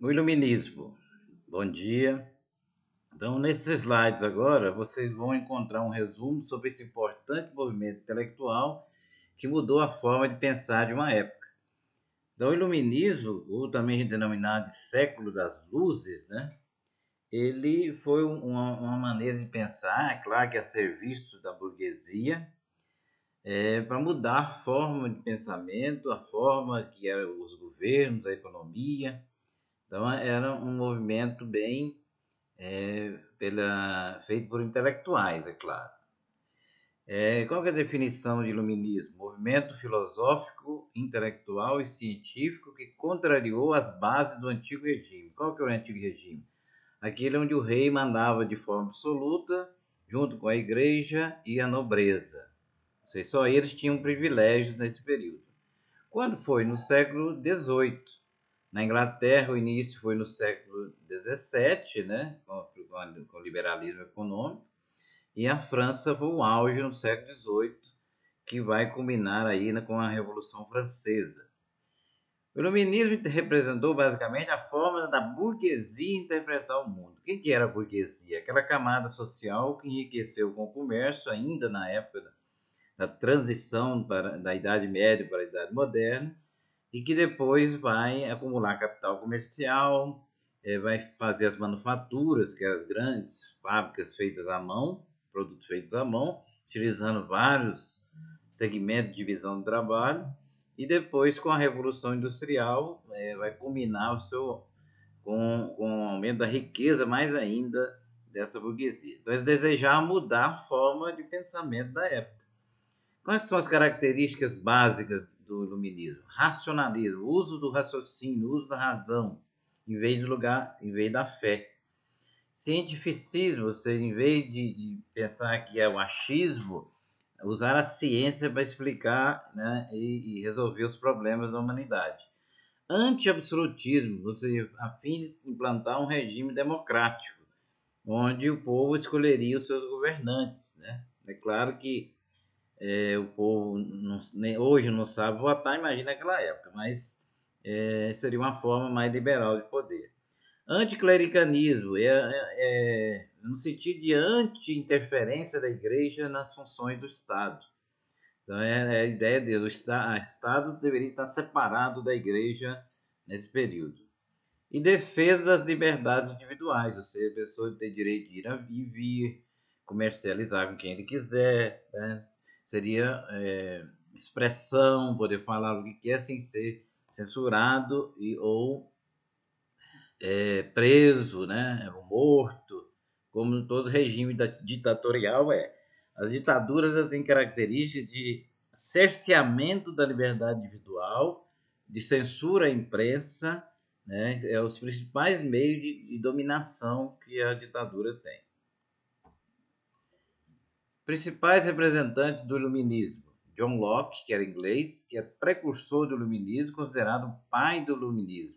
O iluminismo. Bom dia. Então, nesses slides agora, vocês vão encontrar um resumo sobre esse importante movimento intelectual que mudou a forma de pensar de uma época. Então, o iluminismo, ou também denominado de século das luzes, né? Ele foi uma maneira de pensar, é claro que a serviço da burguesia, para mudar a forma de pensamento, a forma que eram os governos, a economia. Então, era um movimento bem feito por intelectuais, é claro. Qual que é a definição de iluminismo? Movimento filosófico, intelectual e científico que contrariou as bases do antigo regime. Qual que é o antigo regime? Aquele onde o rei mandava de forma absoluta, junto com a igreja e a nobreza. Ou seja, só eles tinham privilégios nesse período. Quando foi? No século XVIII. Na Inglaterra, o início foi no século XVII, né, com o liberalismo econômico, e a França foi o auge no século XVIII, que vai culminar aí com a Revolução Francesa. O iluminismo representou basicamente a forma da burguesia interpretar o mundo. Quem que era a burguesia? Aquela camada social que enriqueceu com o comércio ainda na época da transição da Idade Média para a Idade Moderna, e que depois vai acumular capital comercial, vai fazer as manufaturas, que eram as grandes fábricas feitas à mão, produtos feitos à mão, utilizando vários segmentos de divisão do trabalho, e depois, com a Revolução Industrial, vai culminar com o aumento da riqueza mais ainda dessa burguesia. Então, eles desejavam mudar a forma de pensamento da época. Quais são as características básicas do iluminismo? Racionalismo, uso do raciocínio, uso da razão, em vez da fé. Cientificismo, ou seja, em vez de pensar que é o achismo, usar a ciência para explicar, né, e resolver os problemas da humanidade. Anti-absolutismo, ou seja, a fim de implantar um regime democrático, onde o povo escolheria os seus governantes, né? É claro que o povo hoje não sabe votar, imagina naquela época, mas seria uma forma mais liberal de poder. Anticlericanismo no sentido de anti-interferência da igreja nas funções do Estado. Então, é a ideia dele, o Estado deveria estar separado da igreja nesse período. E defesa das liberdades individuais, ou seja, a pessoa tem direito de ir e vir, comercializar com quem ele quiser, né? Seria expressão, poder falar o que quer sem ser censurado ou preso, né? Ou morto, como todo regime ditatorial é. As ditaduras têm características de cerceamento da liberdade individual, de censura à imprensa, né? Os principais meios de dominação que a ditadura tem. Principais representantes do iluminismo: John Locke, que era inglês, que é precursor do iluminismo, considerado o pai do iluminismo.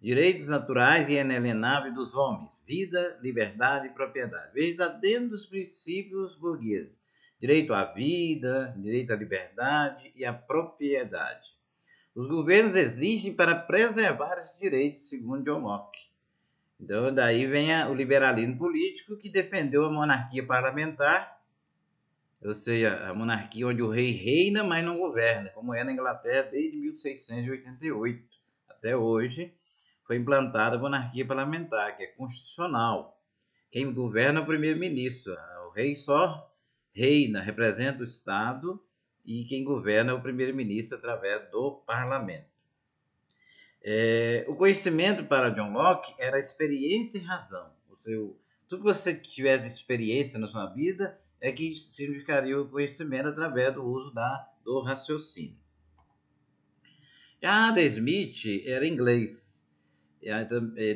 Direitos naturais e inalienáveis dos homens: vida, liberdade e propriedade. Veja dentro dos princípios burgueses: direito à vida, direito à liberdade e à propriedade. Os governos existem para preservar esses direitos, segundo John Locke. Então, daí vem o liberalismo político, que defendeu a monarquia parlamentar, ou seja, a monarquia onde o rei reina, mas não governa, como é na Inglaterra desde 1688 até hoje. Foi implantada a monarquia parlamentar, que é constitucional. Quem governa é o primeiro-ministro. O rei só reina, representa o Estado, e quem governa é o primeiro-ministro através do parlamento. O conhecimento para John Locke era experiência e razão. Tudo que você tiver de experiência na sua vida é que significaria o conhecimento através do uso do raciocínio. Já Adam Smith era inglês,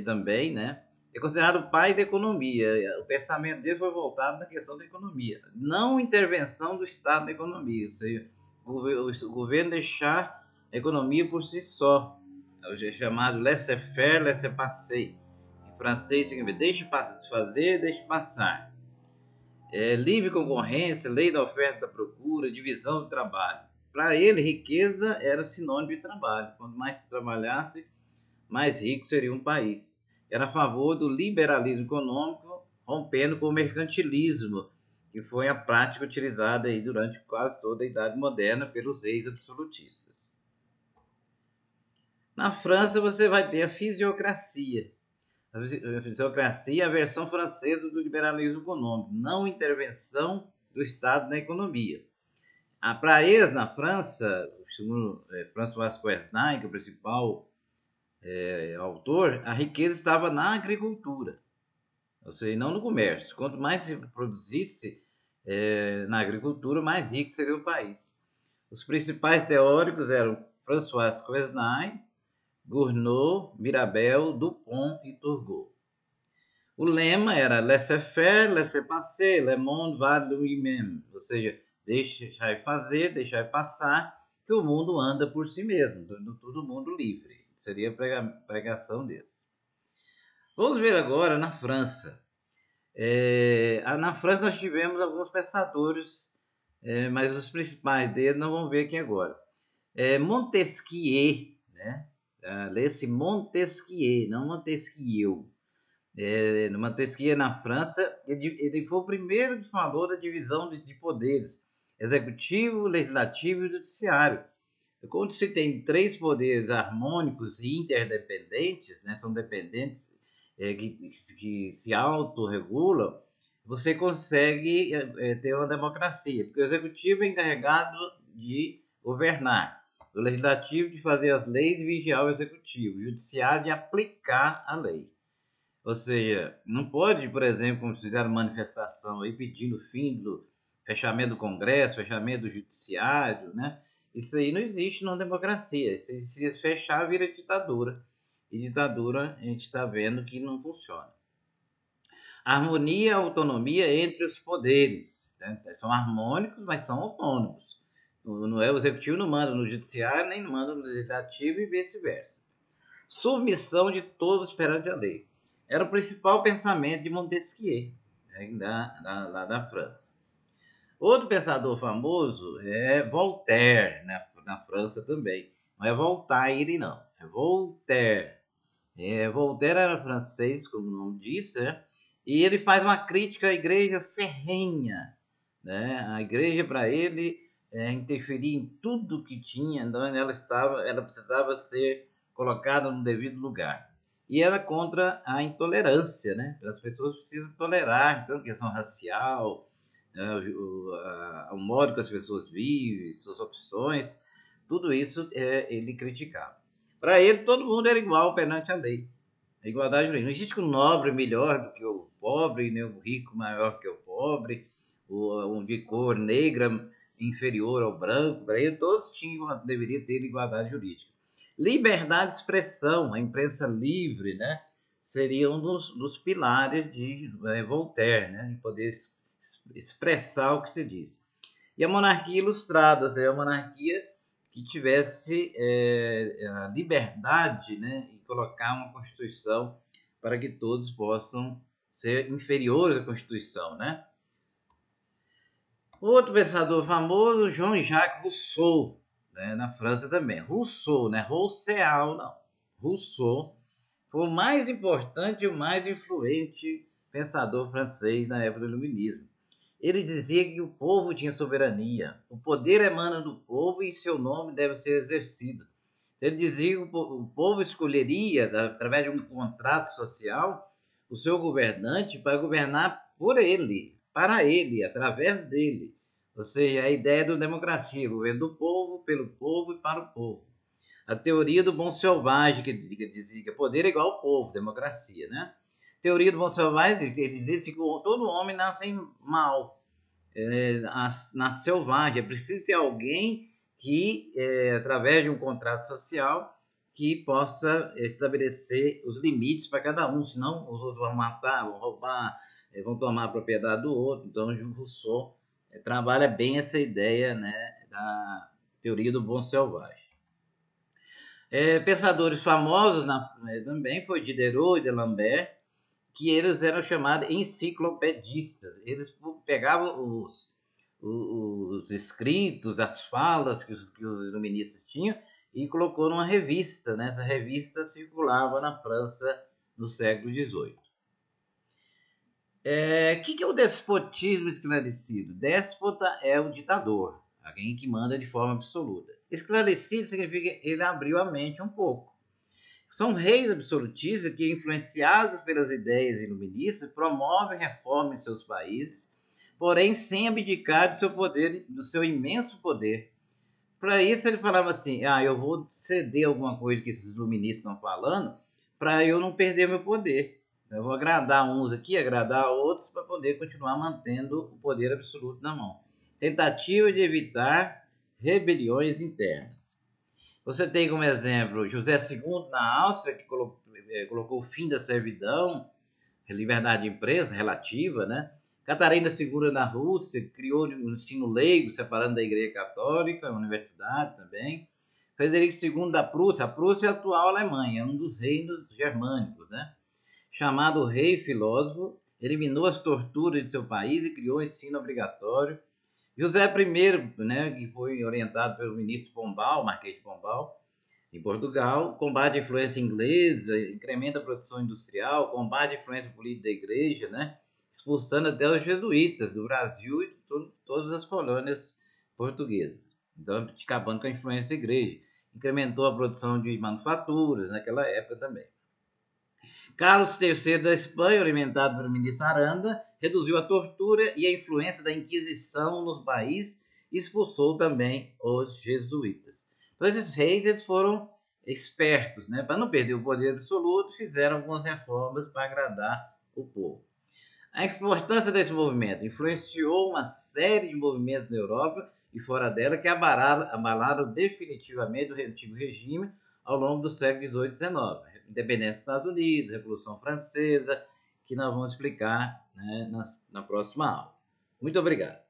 também, né? É considerado o pai da economia. O pensamento dele foi voltado na questão da economia, não intervenção do Estado na economia, ou seja, o governo deixar a economia por si só. É chamado laissez-faire, laissez-passer. Em francês significa deixe fazer, deixe passar. Livre concorrência, lei da oferta e da procura, divisão do trabalho. Para ele, riqueza era sinônimo de trabalho. Quanto mais se trabalhasse, mais rico seria um país. Era a favor do liberalismo econômico, rompendo com o mercantilismo, que foi a prática utilizada aí durante quase toda a Idade Moderna pelos reis absolutistas. Na França você vai ter a fisiocracia. A fisiocracia é a versão francesa do liberalismo econômico, não intervenção do Estado na economia. Para eles, na França, segundo François Quesnay, que é o principal autor, a riqueza estava na agricultura, ou seja, não no comércio. Quanto mais se produzisse na agricultura, mais rico seria o país. Os principais teóricos eram François Quesnay, Gournot, Mirabel, Dupont e Turgot. O lema era laissez-faire, laissez-passer, le monde va de lui-même, ou seja, deixar fazer, deixar passar, que o mundo anda por si mesmo, todo mundo livre. Seria a pregação deles. Vamos ver agora na França. Na França nós tivemos alguns pensadores, mas os principais deles não vamos ver aqui agora. Montesquieu, né? Lê-se Montesquieu, não Montesquieu. Montesquieu, na França, ele foi o primeiro que falou da divisão de poderes: executivo, legislativo e judiciário. Quando se tem três poderes harmônicos e interdependentes, né, são dependentes que se autorregulam, você consegue ter uma democracia, porque o executivo é encarregado de governar, o legislativo de fazer as leis e vigiar o executivo, o judiciário de aplicar a lei. Ou seja, não pode, por exemplo, como fizeram manifestação aí pedindo o fim do fechamento do Congresso, fechamento do Judiciário, né? Isso aí não existe numa democracia. Se fechar, vira ditadura. E ditadura a gente está vendo que não funciona. Harmonia e autonomia entre os poderes. Né? São harmônicos, mas são autônomos. Não é o executivo não manda no judiciário, nem manda no legislativo e vice-versa. Submissão de todos perante a lei. Era o principal pensamento de Montesquieu, né, lá da França. Outro pensador famoso é Voltaire, na França também. Não é Voltaire, não. É Voltaire. Voltaire era francês, como o nome diz, né? E ele faz uma crítica à igreja ferrenha. Né? A igreja, para ele, interferia em tudo que tinha, então ela precisava ser colocada no devido lugar. E era contra a intolerância, né? As pessoas precisam tolerar, então, a questão racial, o modo que as pessoas vivem, suas opções, tudo isso ele criticava. Para ele, todo mundo era igual perante a lei. A igualdade jurídica. Não existe um nobre melhor do que o pobre, nem um rico maior que o pobre, um de cor negra inferior ao branco. Para ele, todos deveriam ter igualdade jurídica. Liberdade de expressão, a imprensa livre, né? Seria um dos pilares de Voltaire, né? De poder expressar o que se diz. E a monarquia ilustrada, seria a monarquia que tivesse a liberdade, né? E colocar uma Constituição para que todos possam ser inferiores à Constituição, né? Outro pensador famoso, Jean-Jacques Rousseau, né, na França também. Rousseau, né? Rousseau, não. Rousseau foi o mais importante e o mais influente pensador francês na época do Iluminismo. Ele dizia que o povo tinha soberania, o poder emana do povo e seu nome deve ser exercido. Ele dizia que o povo escolheria, através de um contrato social, o seu governante para governar por ele, para ele, através dele. Ou seja, a ideia da democracia, governo do povo, pelo povo e para o povo. A teoria do bom selvagem, que dizia que poder é igual ao povo, democracia, né? Teoria do bom selvagem, ele dizia que todo homem nasce mal, nasce selvagem. É preciso ter alguém que, através de um contrato social, que possa estabelecer os limites para cada um, senão os outros vão matar, vão roubar, vão tomar a propriedade do outro. Então, Jean Rousseau trabalha bem essa ideia, né, da teoria do bom selvagem. Pensadores famosos também foi Diderot e D'Alembert, que eles eram chamados enciclopedistas. Eles pegavam os escritos, as falas que os iluministas tinham e colocou numa revista, né? Essa revista circulava na França no século XVIII. O que é o despotismo esclarecido? Déspota é o ditador, alguém que manda de forma absoluta. Esclarecido significa que ele abriu a mente um pouco. São reis absolutistas que, influenciados pelas ideias iluministas, promovem reformas em seus países, porém sem abdicar do seu poder, do seu imenso poder. Para isso ele falava assim: eu vou ceder alguma coisa que esses iluministas estão falando, para eu não perder meu poder. Eu vou agradar uns aqui, agradar outros, para poder continuar mantendo o poder absoluto na mão. Tentativa de evitar rebeliões internas. Você tem como exemplo José II na Áustria, que colocou o fim da servidão, liberdade de empresa relativa, né? Catarina II na Rússia, criou o ensino leigo, separando da Igreja Católica, a universidade também. Frederico II da Prússia, a Prússia é a atual Alemanha, é um dos reinos germânicos, né? Chamado rei filósofo, eliminou as torturas de seu país e criou o ensino obrigatório. José I, né, que foi orientado pelo ministro Pombal, Marquês de Pombal, em Portugal, combate a influência inglesa, incrementa a produção industrial, combate a influência política da igreja, né, expulsando até os jesuítas do Brasil e de todas as colônias portuguesas. Então, acabando com a influência da igreja. Incrementou a produção de manufaturas naquela época também. Carlos III da Espanha, orientado pelo ministro Aranda, reduziu a tortura e a influência da Inquisição nos países e expulsou também os jesuítas. Então, esses reis eles foram espertos, né? Para não perder o poder absoluto, fizeram algumas reformas para agradar o povo. A importância desse movimento influenciou uma série de movimentos na Europa e fora dela que abalaram definitivamente o antigo regime ao longo do século XVIII e XIX. Independência dos Estados Unidos, Revolução Francesa, que nós vamos explicar, né, na próxima aula. Muito obrigado.